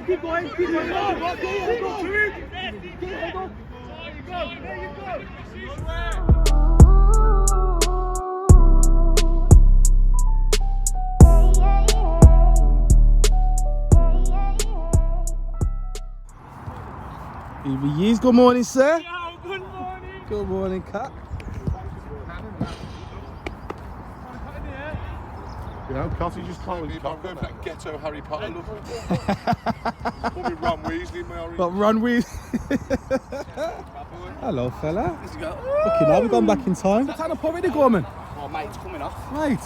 Keep going, keep going. There you go. Here he is. Good morning, sir. Yo, good morning. Good morning, Cat. You know, can't he just call me back over that ghetto Harry Potter look? Call me Ron Weasley, Mary. But run with. Hello, fella. Okay, now we've gone back in time. What time of pub ready go, man? Oh, mate, it's coming off. Right.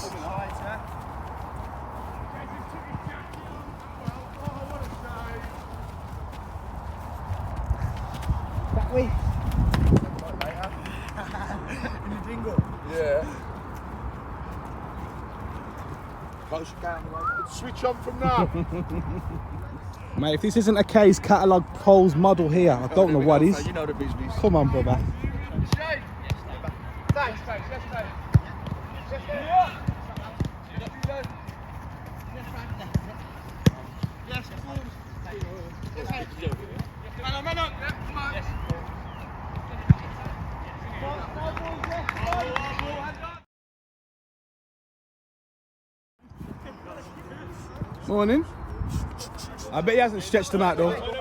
That way. In the jingle? Yeah. Switch on from now. Mate, if this isn't a K's catalogue Coles model here, I don't know what is. You know the business. Come on, brother. Thanks. Morning. I bet he hasn't stretched them out though. Come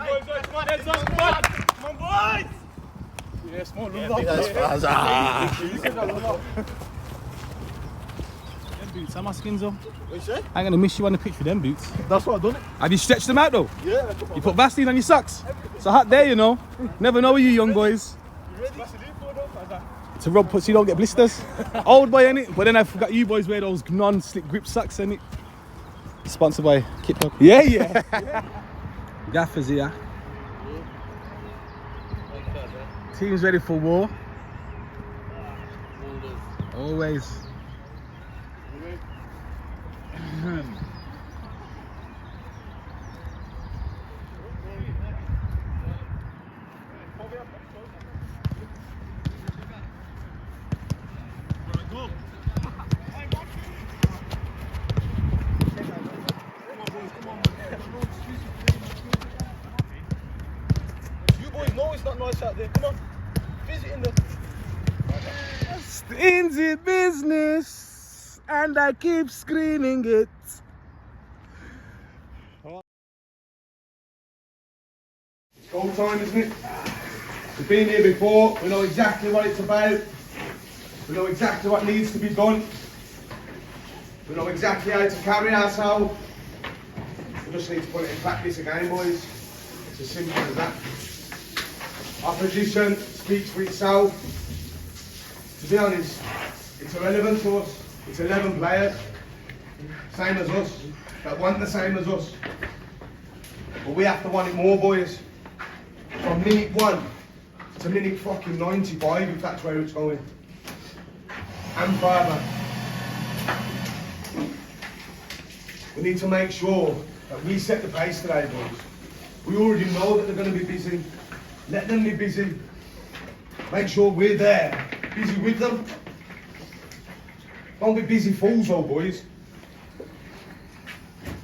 on, boys! Yeah, small Them boots, how my skins though? What you say? I'm gonna miss you on the pitch with them boots. That's what I've done it. Have you stretched them out though? Yeah. You put Vaseline on your socks? It's a hot day, you know. Never know with you young boys. To rub puts you don't get blisters. Old boy, innit? But then I forgot you boys wear those non-slip grip socks, innit? Sponsored by Kit Dog. Yeah. Gaffers here. Team's ready for war. Always. It's not nice out there. Come on. Visit in the. In the business, and I keep screaming it. It's go time, isn't it? We've been here before, we know exactly what it's about. We know exactly what needs to be done. We know exactly how to carry ourselves. We just need to put it in practice again, boys. It's as simple as that. Opposition speaks for itself. To be honest, it's irrelevant to us. It's 11 players, same as us, that want the same as us. But we have to want it more, boys. From minute 1 to minute fucking 95, if that's where it's going. And further. We need to make sure that we set the pace today, boys. We already know that they're going to be busy. Let them be busy. Make sure we're there, busy with them. Don't be busy fools though, boys.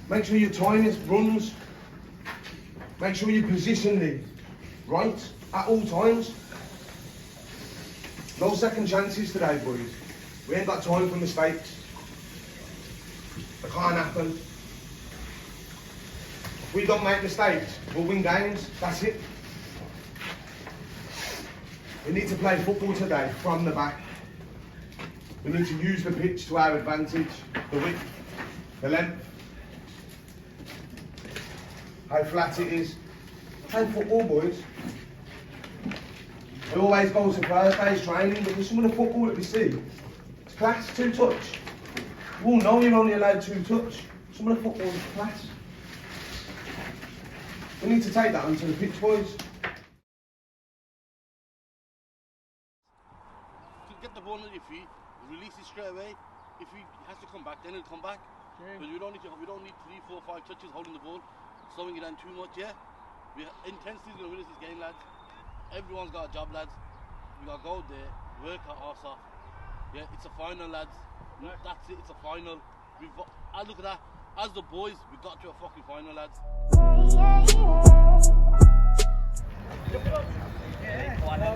Make sure your time runs. Make sure you're positionally right at all times. No second chances today, boys. We ain't got time for mistakes. They can't happen. If we don't make mistakes, we'll win games. That's it. We need to play football today from the back. We need to use the pitch to our advantage, the width, the length, how flat it is. Play football, boys. We always go to Thursday's training, but with some of the football that we see, it's class, 2 touch. You all know you're only allowed 2 touch. Some of the football is class. We need to take that onto the pitch, boys. Get the ball on your feet, release it straight away. If he has to come back, then he'll come back. But we don't need 3, 4, 5 touches holding the ball, slowing it down too much. Yeah, intensity is going to win us this game, lads. Everyone's got a job, lads. We got to go there, work our arse off. Yeah, it's a final, lads. That's it. It's a final. I look at that. as the boys, we got to a fucking final, lads.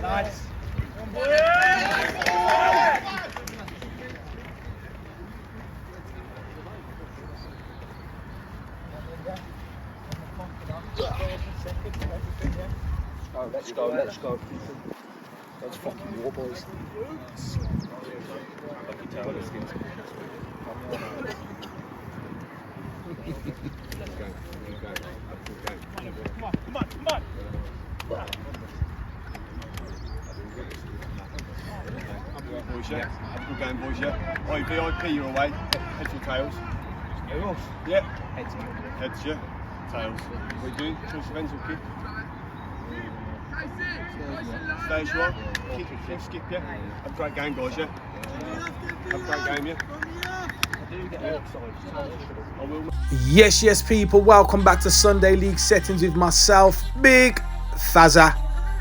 Nice. Let's go, let's go. That's fucking war, boys. Come on. Boys, yeah. Have a good game, boys, yeah. Oi, VIP, you're away. Heads or tails? Yeah. Heads, man. Heads, yeah. Tails. What are you doing? Choice events or kick? Stay as you are. Kick, skip, yeah. Have a great game, guys, yeah. Have a great game, yeah. I will. Yes, people, welcome back to Sunday League Settings with myself, Big Fazza.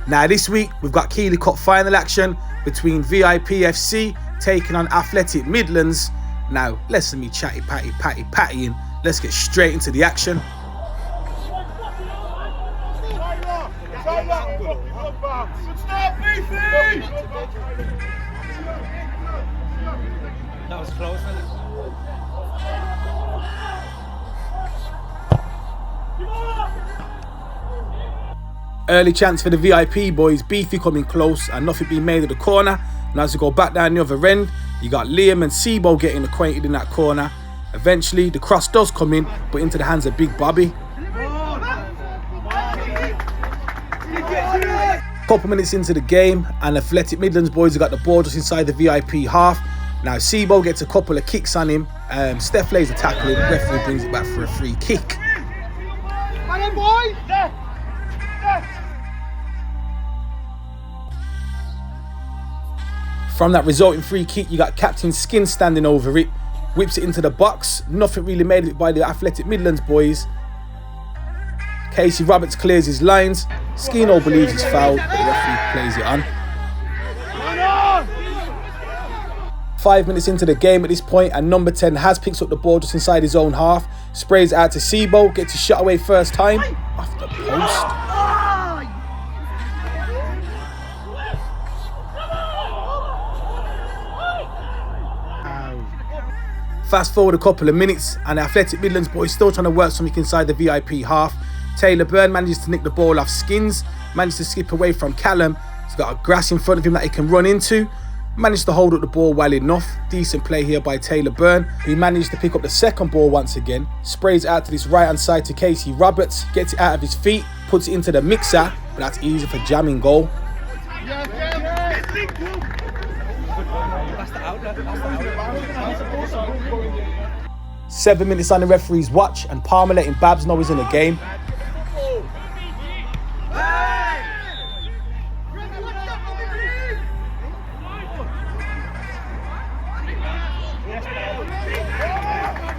Now this week, we've got Keeley Cup final action between VIP FC taking on Athletic Midlands. Now, less than me pattying. Let's get straight into the action. That was close, wasn't it? Early chance for the VIP boys, Beefy coming close and nothing being made of the corner. And as we go back down the other end, you got Liam and Sebo getting acquainted in that corner. Eventually, the cross does come in, but into the hands of Big Bobby. Couple minutes into the game, and Athletic Midlands boys have got the ball just inside the VIP half. Now, Sebo gets a couple of kicks on him. Steph lays a tackle in, the referee brings it back for a free kick. From that resulting free kick, you got Captain Skin standing over it, whips it into the box. Nothing really made of it by the Athletic Midlands boys. Casey Roberts clears his lines. Skino believes he's fouled, but the referee plays it on. 5 minutes into the game at this point, and number 10 has picked up the ball just inside his own half. Sprays it out to Sebo, gets his shot away first time. Off the post. Fast forward a couple of minutes, and the Athletic Midlands boys still trying to work something inside the VIP half. Taylor Byrne manages to nick the ball off Skins, manages to skip away from Callum. He's got a grass in front of him that he can run into. Managed to hold up the ball well enough. Decent play here by Taylor Byrne, who managed to pick up the second ball once again. Sprays it out to this right hand side to Casey Roberts, gets it out of his feet, puts it into the mixer, but that's easy for jamming goal. That's the outlet. 7 minutes on the referee's watch, and Palmer letting Babs know he's in the game.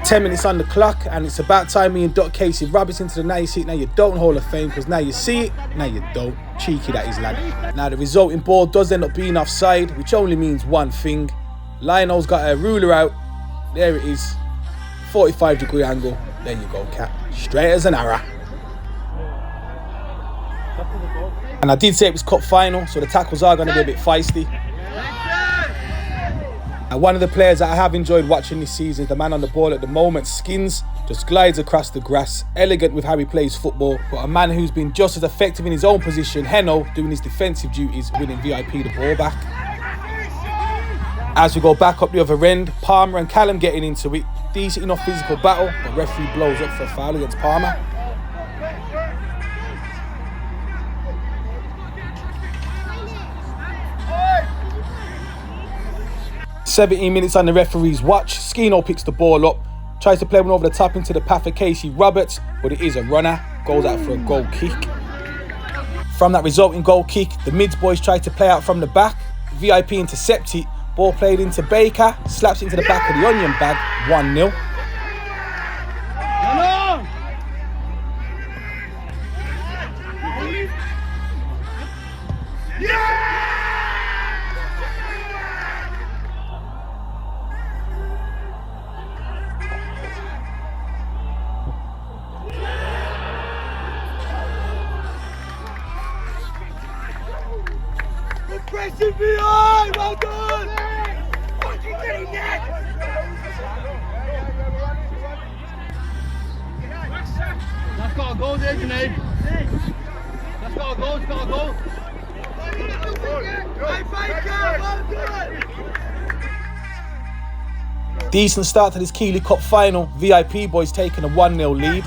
Ten minutes on the clock, and it's about time we induct Casey Roberts into the Now You See It, Now You Don't Hall of Fame, because now you see it, now you don't. Cheeky that is, lad. Now the resulting ball does end up being offside, which only means one thing. Lionel's got a ruler out. There it is. 45-degree angle. There you go, Cat. Straight as an arrow. And I did say it was cup final, so the tackles are going to be a bit feisty. And one of the players that I have enjoyed watching this season is the man on the ball at the moment, Skins. Just glides across the grass, elegant with how he plays football, but a man who's been just as effective in his own position, Heno, doing his defensive duties, winning VIP the ball back. As we go back up the other end, Palmer and Callum getting into it. Decent enough physical battle, but referee blows up for a foul against Palmer. "17 minutes on the referee's watch. Skino picks the ball up, tries to play one over the top into the path of Casey Roberts, but it is a runner. Goes out for a goal kick. From that resulting goal kick, the Mids boys try to play out from the back. VIP intercept it. Ball played into Baker, slaps it into the back of the onion bag, 1-0. Well done! That's got to go there, Junaid. That's got to go, it's got to go. Decent start to this Keeley Cup final. VIP boys taking a 1-0 lead.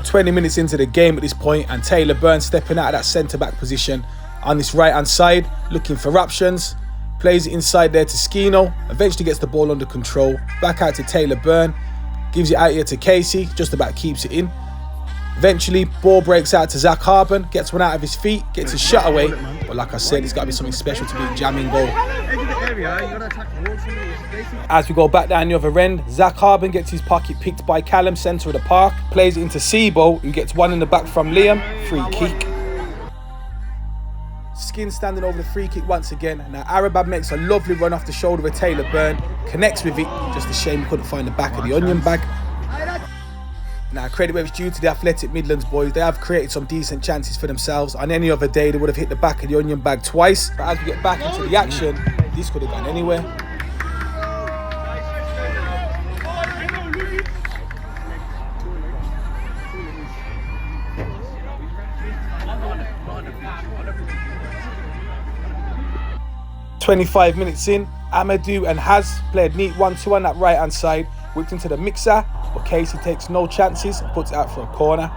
"20 minutes into the game at this point, and Taylor Byrne stepping out of that centre-back position on this right-hand side, looking for options. Plays it inside there to Skino, eventually gets the ball under control. Back out to Taylor Byrne, gives it out here to Casey, just about keeps it in. Eventually, ball breaks out to Zach Harben, gets one out of his feet, gets his shot away. But like I said, it's got to be something special to be a jamming goal. As we go back down the other end, Zach Harben gets his pocket picked by Callum, centre of the park. Plays it into Sebo, who gets one in the back from Liam. Free kick. Skin standing over the free kick once again. Now Arabab makes a lovely run off the shoulder of Taylor Byrne. Connects with it. Just a shame he couldn't find the back of the onion bag. Now, credit where it's due to the Athletic Midlands boys. They have created some decent chances for themselves. On any other day, they would have hit the back of the onion bag twice. But as we get back into the action, this could have gone anywhere. "25 minutes in, Amadou and Haz played neat 1-2 on that right-hand side. Whipped into the mixer, but Casey takes no chances and puts it out for a corner.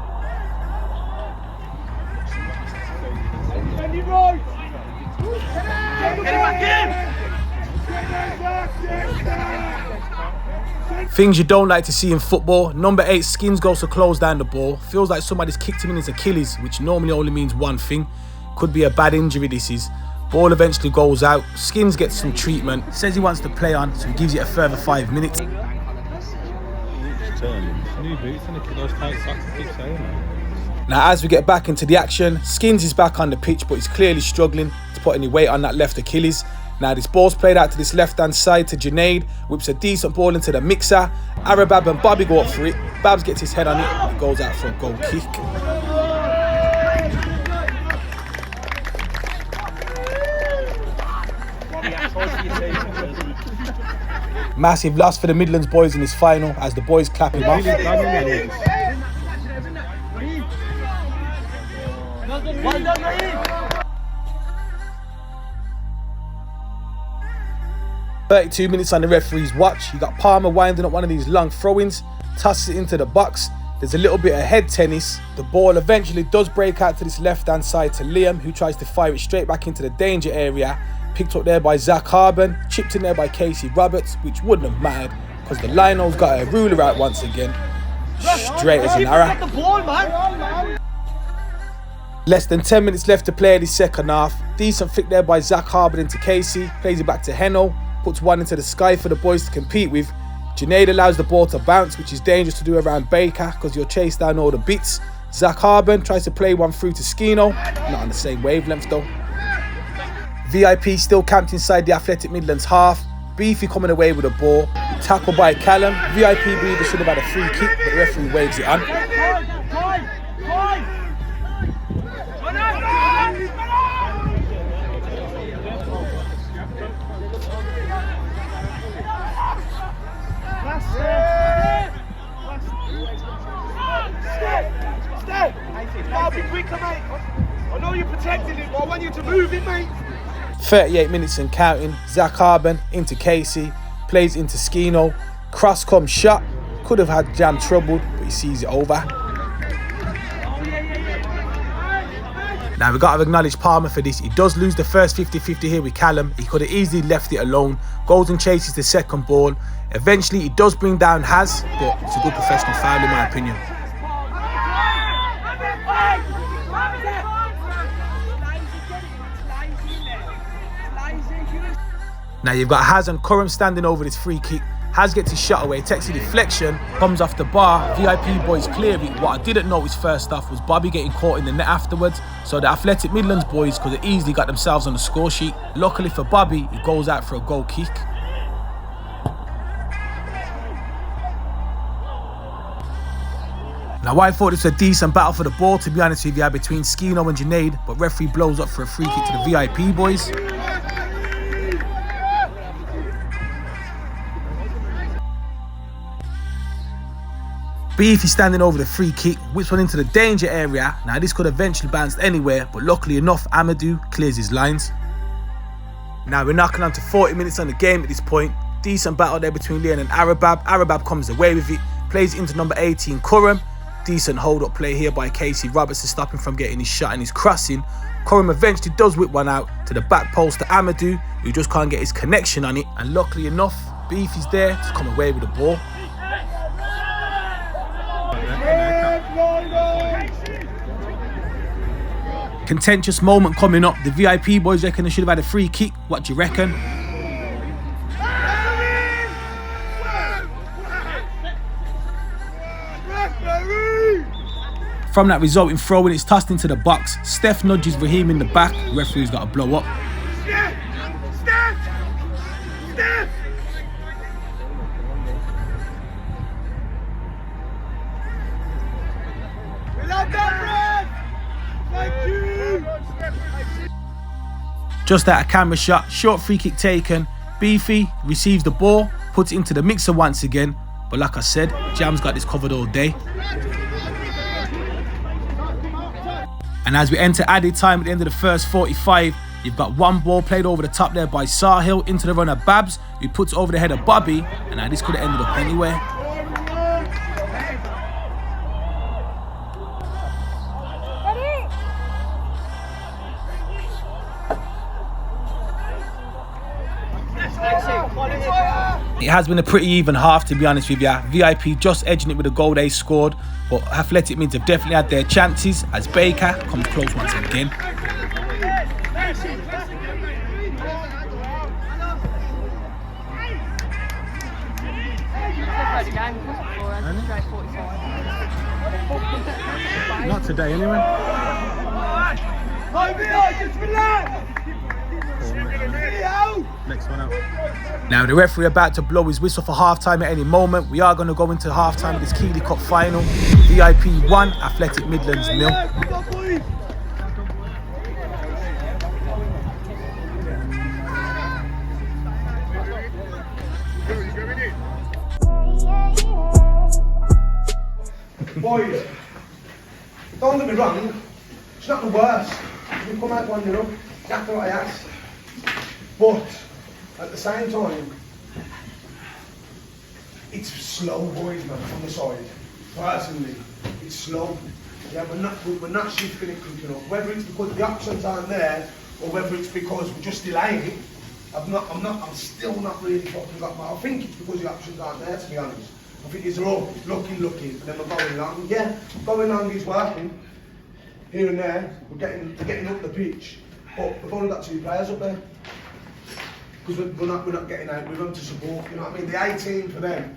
Things you don't like to see in football. Number 8 Skins goes to close down the ball. Feels like somebody's kicked him in his Achilles, which normally only means one thing. Could be a bad injury this is. Ball eventually goes out. Skins gets some treatment. Says he wants to play on, so he gives it a further 5 minutes. Now as we get back into the action, Skins is back on the pitch, but he's clearly struggling to put any weight on that left Achilles. Now this ball's played out to this left-hand side to Junaid, whips a decent ball into the mixer. Arabab and Bobby go up for it. Babs gets his head on it and goes out for a goal kick. Massive loss for the Midlands boys in this final as the boys clap him off. 32 minutes on the referee's watch. You got Palmer winding up one of these long throw-ins, tosses it into the box. There's a little bit of head tennis. The ball eventually does break out to this left-hand side to Liam, who tries to fire it straight back into the danger area. Picked up there by Zach Harben, chipped in there by Casey Roberts, which wouldn't have mattered because the Lionel's got a ruler out once again. Straight as an arrow. Less than 10 minutes left to play this second half. Decent flick there by Zach Harben into Casey. Plays it back to Heno. Puts one into the sky for the boys to compete with. Junaid allows the ball to bounce, which is dangerous to do around Baker because you'll chase down all the bits. Zach Harben tries to play one through to Skino. Not on the same wavelength though. VIP still camped inside the Athletic Midlands half. Beefy coming away with the ball. Tackled by Callum. VIP believe they should have had a free kick, but the referee waves it on. I'll be quicker, mate. I know you're protecting it, but I want you to move it, mate. 38 minutes and counting. Zach Harben into Casey. Plays into Skino. Cross comes shot. Could have had Jam troubled, but he sees it over. Now we've got to acknowledge Palmer for this. He does lose the first 50-50 here with Callum. He could have easily left it alone. Goes and chases the second ball. Eventually he does bring down Haz, but it's a good professional foul in my opinion. Now you've got Haz and Curran standing over this free kick. Haz gets his shot away, takes a deflection, comes off the bar. VIP boys clear it. What I didn't notice first off was Bobby getting caught in the net afterwards. So the Athletic Midlands boys could have easily got themselves on the score sheet. Luckily for Bobby, he goes out for a goal kick. Now I thought this was a decent battle for the ball, to be honest with you, between Skino and Junaid, but referee blows up for a free kick to the VIP boys. Beefy standing over the free kick, whips one into the danger area. Now this could eventually bounce anywhere, but luckily enough, Amadou clears his lines. Now we're knocking on to 40 minutes on the game at this point. Decent battle there between Leon and Arabab. Arabab comes away with it, plays into number 18, Curran. Decent hold-up play here by Casey Roberts to stop him from getting his shot and his crossing. Curran eventually does whip one out to the back post to Amadou, who just can't get his connection on it. And luckily enough, Beefy's there to come away with the ball. Contentious moment coming up. The VIP boys reckon they should have had a free kick. What do you reckon? From that resulting throw-in, it's tossed into the box. Steph nudges Raheem in the back. The referee's got to blow up. Steph! We love that, Brad! Thank you! Just out of camera shot, short free kick taken. Beefy receives the ball, puts it into the mixer once again. But like I said, Jam's got this covered all day. And as we enter added time at the end of the first 45, you've got one ball played over the top there by Sahil into the runner Babs, who puts over the head of Bobby, and now this could have ended up anywhere. It has been a pretty even half, to be honest with you. VIP just edging it with a goal they scored, but Athletic Mids have definitely had their chances as Baker comes close once again. Not today, anyway. Next one out. Now the referee about to blow his whistle for half-time at any moment. We are going to go into half-time of this Keeley Cup final. VIP 1, Athletic Midlands 0. Boys, don't get me wrong, it's not the worst. We come out 1-0, exactly what I asked. But at the same time, it's slow, boys, man, from the side. Personally, it's slow. Yeah, we're not shifting it quick enough. Whether it's because the options aren't there, or whether it's because we're just delaying it, I'm still not really fucking got my. I think it's because the options aren't there, to be honest. I think it's all looking, and then we're going long. Yeah, going long is working. Here and there, we're getting up the pitch, but we've only got 2 players up there. Because we're not getting out with them to support, you know what I mean? The 18 for them,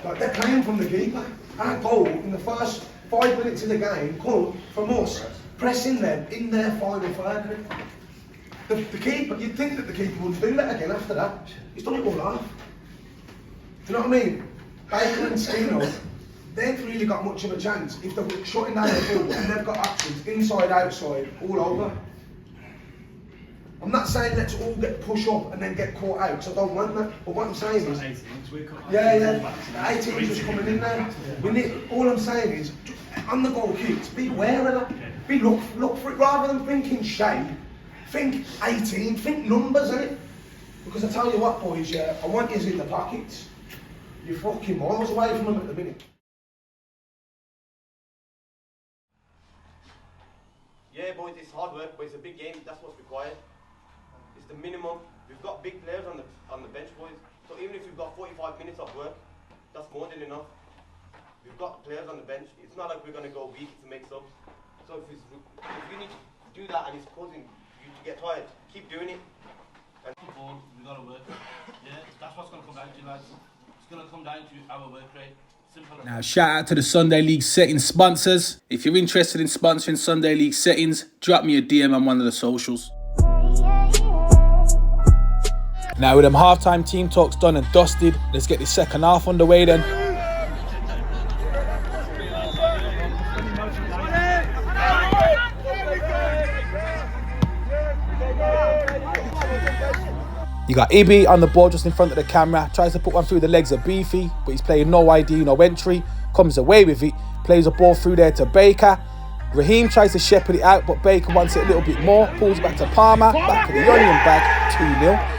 like they're playing from the keeper. Our goal in the first 5 minutes of the game come from us pressing them in their final third. The keeper, you'd think that the keeper would do that again after that. He's done it all off. Do you know what I mean? Baker and Skino, they've really got much of a chance if they're shutting down the ball and they've got options inside, outside, all over. I'm not saying let's all get push up and then get caught out, because I don't want that. But what I'm saying is, the 18's just coming in there. We need. All I'm saying is, on the goal kicks, be aware of that. Be look for it rather than thinking shape. Think 18. Think numbers, innit? Because I tell you what, boys, yeah, I want you in the pockets. You're fucking miles away from them at the minute. Yeah, boys, it's hard work, but it's a big game. That's what's required. It's the minimum. We've got big players on the bench, boys. So even if we've got 45 minutes of work, that's more than enough. We've got players on the bench. It's not like we're going to go weak to make subs. So if you need to do that and it's causing you to get tired, keep doing it. And football, we got to work. Yeah, that's what's going to come down to, lads. It's going to come down to our work rate. Now, shout out to the Sunday League settings sponsors. If you're interested in sponsoring Sunday League settings, drop me a DM on one of the socials. Now, with them half-time team talks done and dusted, let's get the second half underway then. You got Ibi on the ball just in front of the camera, tries to put one through the legs of Beefy, but he's playing no ID, no entry, comes away with it, plays a ball through there to Baker. Raheem tries to shepherd it out, but Baker wants it a little bit more, pulls it back to Palmer, back of the onion bag, 2-0.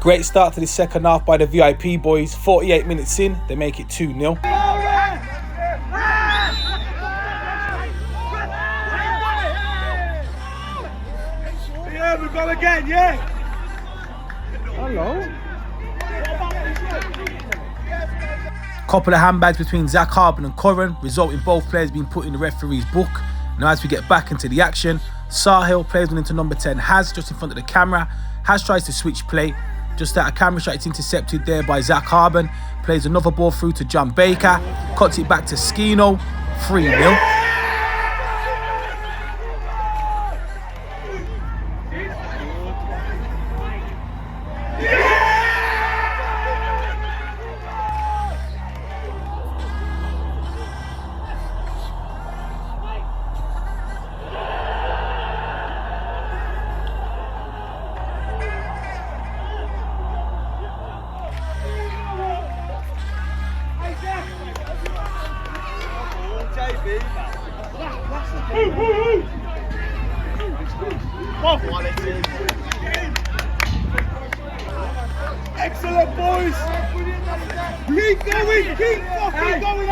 Great start to the second half by the VIP boys. 48 minutes in, they make it 2-0. Yeah, we've gone again, yeah. Hello. Couple of handbags between Zach Harbin and Curran, resulting both players being put in the referee's book. Now as we get back into the action, Sahil plays one into number 10, Haz, just in front of the camera. Haz tries to switch play. Just out of camera shot, it's intercepted there by Zach Harbin. Plays another ball through to John Baker. Cuts it back to Skino. 3-0. 'Excellent, boys! Keep going! Keep fucking going!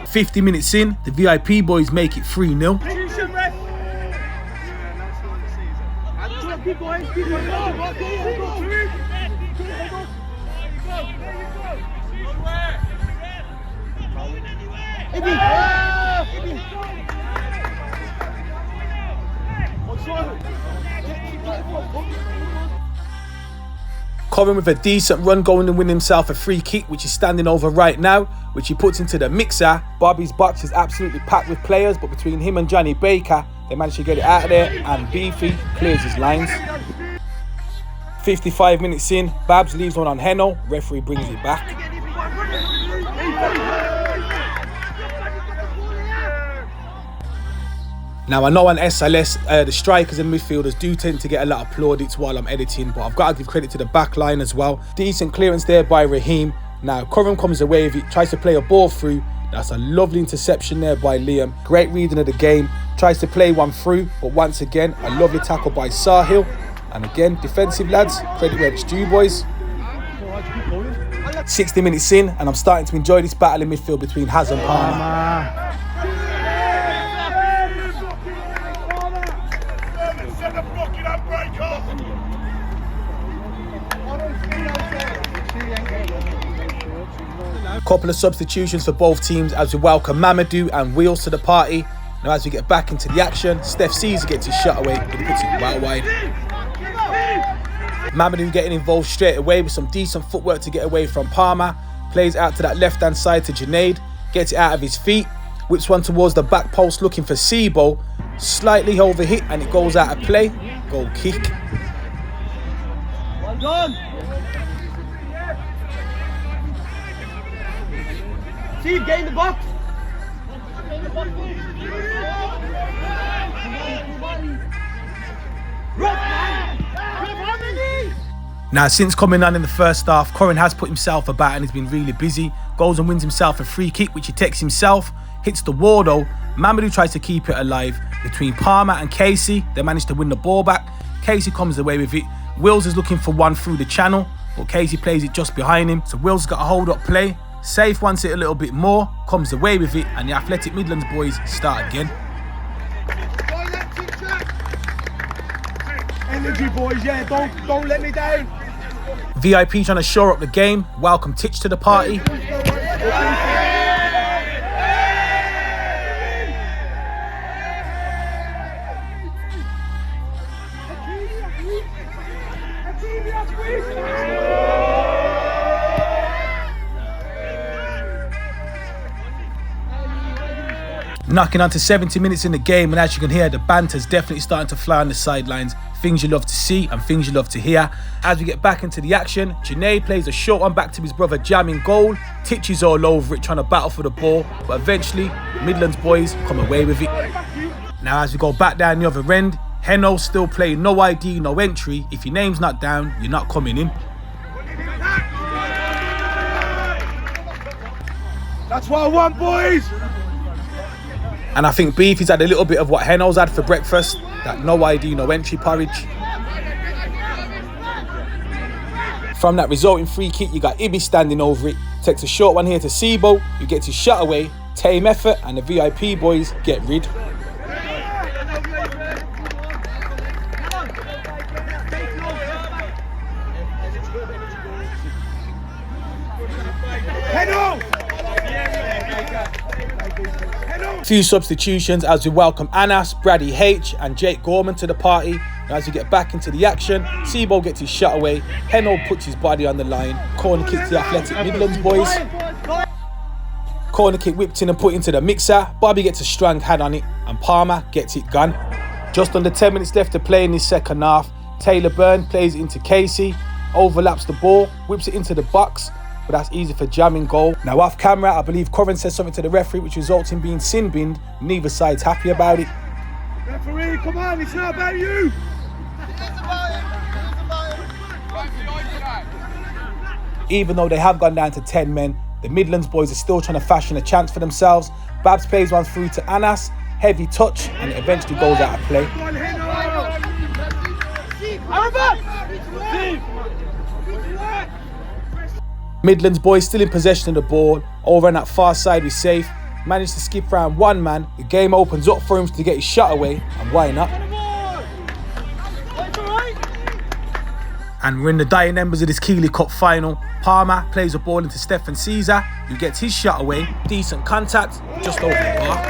"50 minutes in, the VIP boys make it 3-0. Keep going, keep going. Curran with a decent run going and win himself a free kick, which is standing over right now, which he puts into the mixer. Bobby's box is absolutely packed with players, but between him and Johnny Baker, they managed to get it out of there, and Beefy clears his lines. 55 minutes in, Babs leaves one on Heno, referee brings it back. Now I know on SLS, the strikers and midfielders do tend to get a lot of plaudits while I'm editing, but I've got to give credit to the back line as well. Decent clearance there by Raheem. Now Curran comes away with it, tries to play a ball through. That's a lovely interception there by Liam. Great reading of the game. Tries to play one through, but once again, a lovely tackle by Sahil. And again, defensive lads, credit where it's due, boys. 60 minutes in, and I'm starting to enjoy this battle in midfield between Haz and Palmer. Couple of substitutions for both teams as we welcome Mamadou and Wheels to the party. Now as we get back into the action, Steph Caesar gets his shot away, but he puts it well wide. Mamadou getting involved straight away with some decent footwork to get away from Palmer. Plays out to that left-hand side to Junaid. Gets it out of his feet. Whips one towards the back post looking for Sibo. Slightly overhit and it goes out of play. Goal kick. Well done! See, get in the box! Now, since coming on in the first half, Curran has put himself about and he's been really busy. Goes and wins himself a free kick, which he takes himself. Hits the wall though. Mamadou tries to keep it alive. Between Palmer and Casey, they manage to win the ball back. Casey comes away with it. Wills is looking for one through the channel. but Casey plays it just behind him. So Will's got a hold up play. Safe wants it a little bit more, comes away with it, and the Athletic Midlands boys start again. Energy, boys, yeah, don't let me down. VIP trying to shore up the game. Welcome Titch to the party. Knocking on to 70 minutes in the game, and as you can hear, the banter's definitely starting to fly on the sidelines. Things you love to see and things you love to hear. As we get back into the action, Junaid plays a short one back to his brother Jam in goal. Titch is all over it, trying to battle for the ball, but eventually, Midlands boys come away with it. Now as we go back down the other end, Heno still playing no ID, no entry. If your name's not down, you're not coming in. That's what I want, boys. And I think Beefy's had a little bit of what Heno's had for breakfast, that no ID, no entry porridge. From that resulting free kick, you got Ibby standing over it. Takes a short one here to Sibo, who gets his shot away. Tame effort, and the VIP boys get rid. Few substitutions as we welcome Anas, Brady H and Jake Gorman to the party. And as we get back into the action, Sibo gets his shot away, Heno puts his body on the line, corner kick to the Athletic Midlands boys. Corner kick whipped in and put into the mixer, Bobby gets a strong hand on it and Palmer gets it gone. Just under 10 minutes left to play in this second half. Taylor Byrne plays it into Casey, overlaps the ball, whips it into the box, but that's easy for Jam in goal. Now off camera, I believe Corin says something to the referee which results in being sin binned. Neither side's happy about it. Referee, come on, it's not about you. Even though they have gone down to 10 men, the Midlands boys are still trying to fashion a chance for themselves. Babs plays one through to Anas, heavy touch, and it eventually goes out of play. Midlands boys still in possession of the ball. Over on that far side with Safe. Managed to skip around one man. The game opens up for him to get his shot away, and why not? And we're in the dying embers of this Keeley Cup final. Palmer plays a ball into Stefan Caesar, who gets his shot away. Decent contact, just over the bar.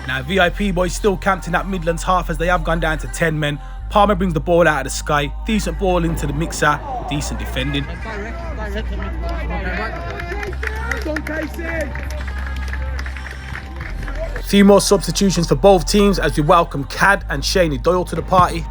Now VIP boys still camped in that Midlands half as they have gone down to 10 men. Palmer brings the ball out of the sky. Decent ball into the mixer. Decent defending. A few more substitutions for both teams as we welcome Cad and Shaney Doyle to the party.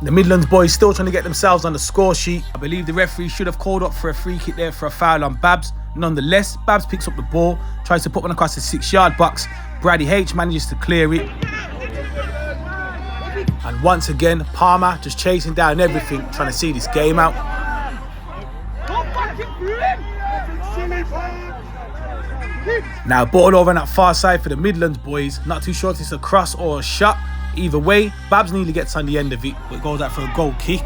The Midlands boys still trying to get themselves on the score sheet. I believe the referee should have called up for a free kick there for a foul on Babs. Nonetheless, Babs picks up the ball, tries to put one across the 6-yard box. Brady H manages to clear it. And once again, Palmer just chasing down everything, trying to see this game out. Now, ball over on that far side for the Midlands boys. Not too sure if it's a cross or a shot. Either way, Babs nearly gets on the end of it, but goes out for a goal kick.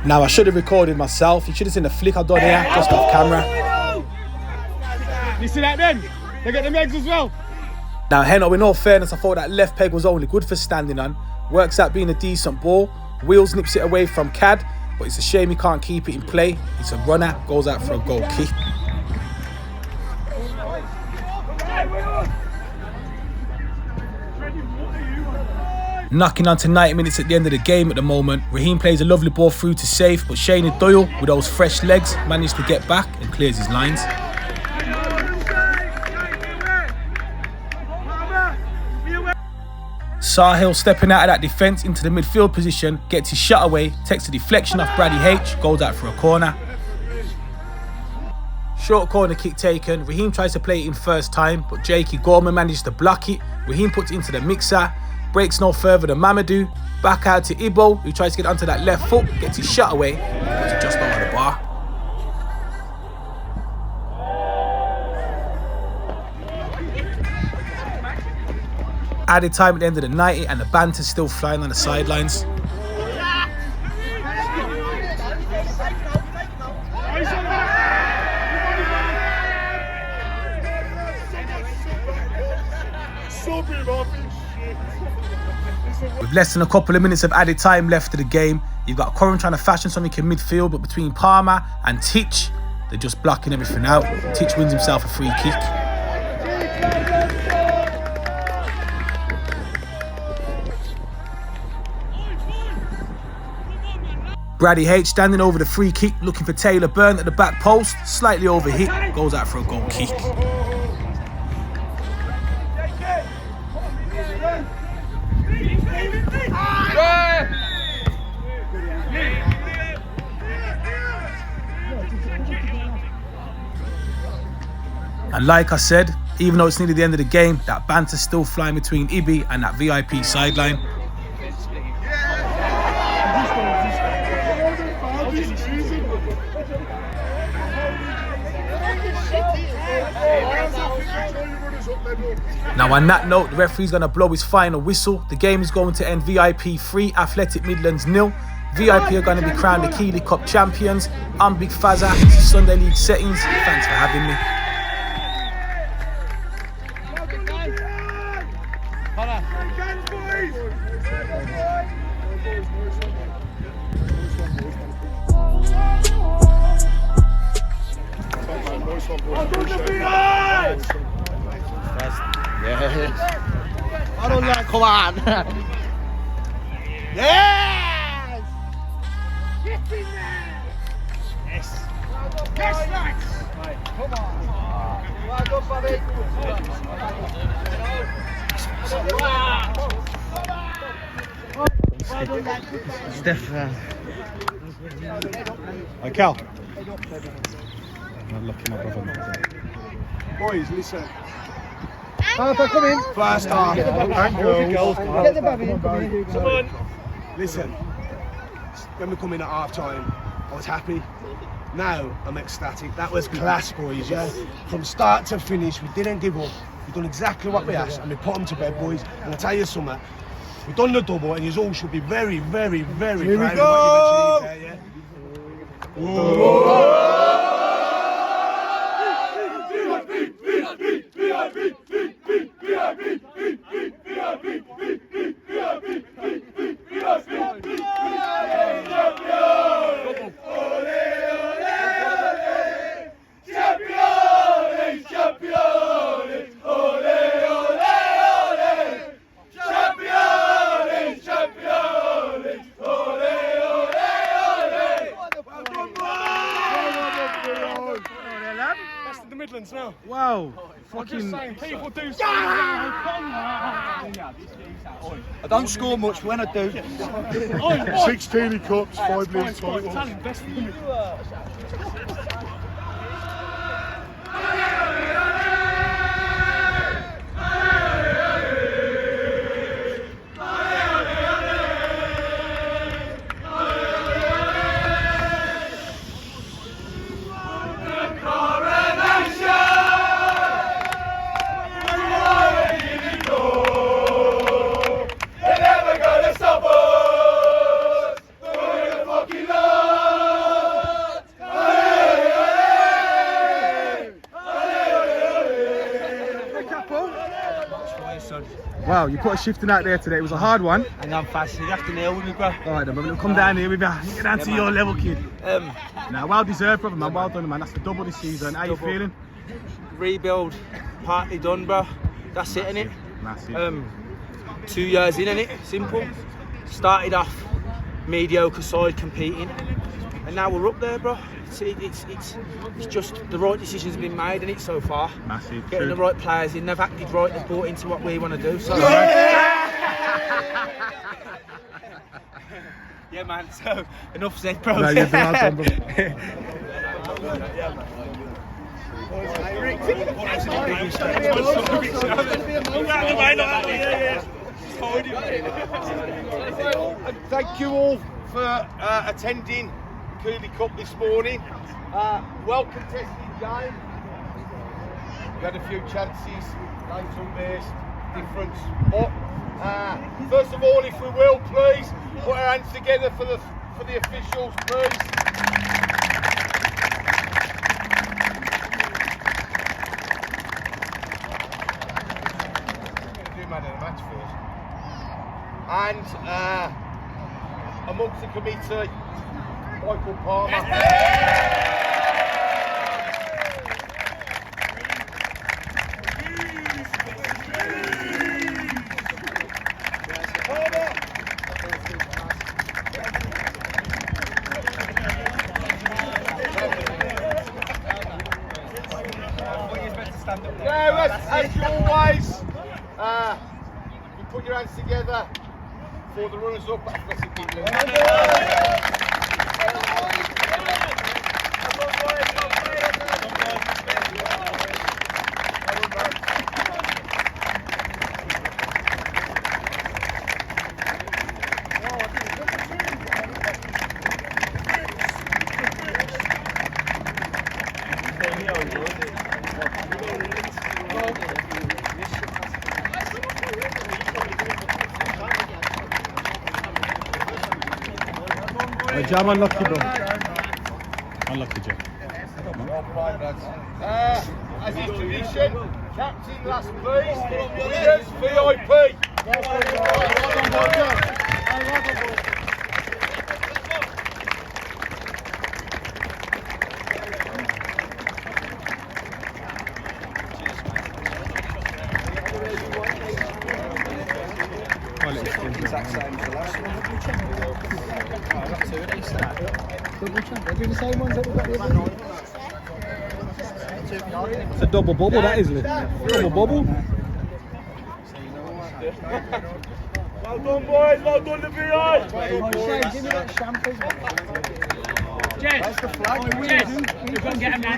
Now, I should have recorded myself. You should have seen the flick I've done here, just off camera. You see that then? They got the legs as well. Now, Heno, in all fairness, I thought that left peg was only good for standing on. Works out being a decent ball. Wheels nips it away from Cad, but it's a shame he can't keep it in play. It's a runner, goes out for a goal kick. Knocking on to 90 minutes at the end of the game at the moment. Raheem plays a lovely ball through to Safe, but Shaney Doyle, with those fresh legs, managed to get back and clears his lines. Sahil stepping out of that defence into the midfield position, gets his shot away, takes a deflection off Brady H, goes out for a corner. Short corner kick taken. Raheem tries to play it in first time, but Jakey Gorman manages to block it. Raheem puts it into the mixer, breaks no further than Mamadou. Back out to Ibo, who tries to get onto that left foot, gets his shot away, puts it just over the bar. Added time at the end of the 90 and the banter's still flying on the sidelines. With less than a couple of minutes of added time left to the game, you've got Coram trying to fashion something in midfield, but between Palmer and Titch, they're just blocking everything out. Titch wins himself a free kick. Brady H standing over the free kick, looking for Taylor Byrne at the back post, slightly overhit, goes out for a goal kick. And like I said, even though it's nearly the end of the game, that banter's still flying between Ibi and that VIP sideline. Now on that note, the referee's going to blow his final whistle. The game is going to end VIP 3, Athletic Midlands 0. VIP are going to be crowned the Keeley Cup champions. I'm Big Fazza, this is Sunday League Settings. Thanks for having me. I don't like, come on. Yes! Get in there! Yes. Yes, Max! Right, come on. Well done, Bobby. Steph. Hey, Cal. I'm lucky my brother. Boys, listen. Come in. First half. Get the baby in. Come on. Listen. When we come in at half time, I was happy. Now I'm ecstatic. That was class, boys, yeah? From start to finish, we didn't give up. We've done exactly what we asked and we put them to bed, boys. And I tell you something, we've done the double and you all should be very, very, very proud of what you've achieved there, yeah? Whoa. That's the Midlands now. Wow. Fucking people do something. I don't score much when I do. 6 Keeley Cups, 5 league titles. Wow, you put a shifting out there today. It was a hard one. And I'm fast. You have to nail with me, bro. All right, then, we'll come down here with you. Get down to your level, kid. Now, well deserved, brother, man. Well done, man. That's the double this season. How you feeling? Rebuild, partly done, bro. That's it, innit? Massive. 2 years in, innit? Simple. Started off mediocre side competing, and now we're up there, bro. It's just the right decisions have been made, innit, so far. Massive. Getting the right players in, they've acted right, they've bought into what we want to do. So. Yeah, man. So enough said, bro. No, you've been well done, bro. Thank you all for attending Keeley Cup this morning. Well contested game. We had a few chances, late unbased. difference. But first of all, if we will, please put our hands together for the officials, please. Do man of the match first. And amongst the committee, Michael Palmer. As always, you put your hands together for the runners up at Athletic Midlands. Jam unlucky, bro. Unlucky, Jam. As is tradition, captain last please, winners VIP. Exact same as the last one. I got two of these. They're doing the same ones that we've got the other night. It's a double bubble, that isn't it? Double bubble. Well done, boys. Well done, the VI. Give me that stamp as well. Jess, That's the flag. Jess, you've got to get him now.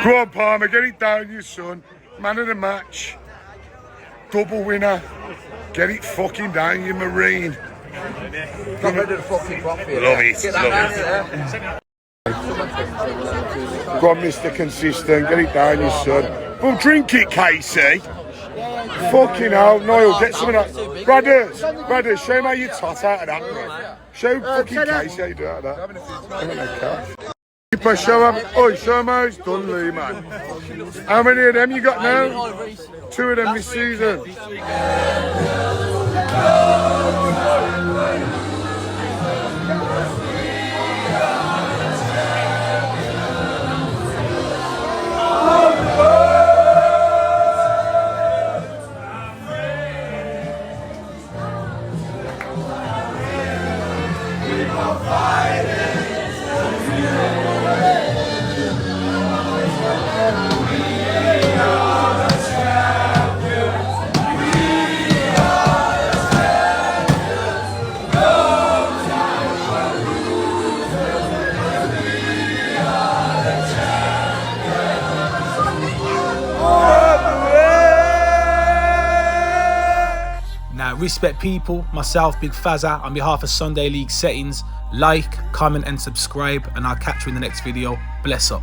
Go on, Palmer, get it down, you son. Man of the match. Double winner. Get it fucking down, you Marine. Got rid of the fucking coffee. Love it, Get that love down it. Go on, Mr. Consistent, get it down, you son. Well, drink it, Casey. Fucking hell, Niall, get some of that. Brothers, show me how you tot out of that, bro. Show fucking Casey how you do out of that. Show him how it's done, Lee, man. How many of them you got now? 2 of them this season. Respect people, myself, Big Fazza, on behalf of Sunday League Settings. Like, comment and subscribe, and I'll catch you in the next video. Bless up.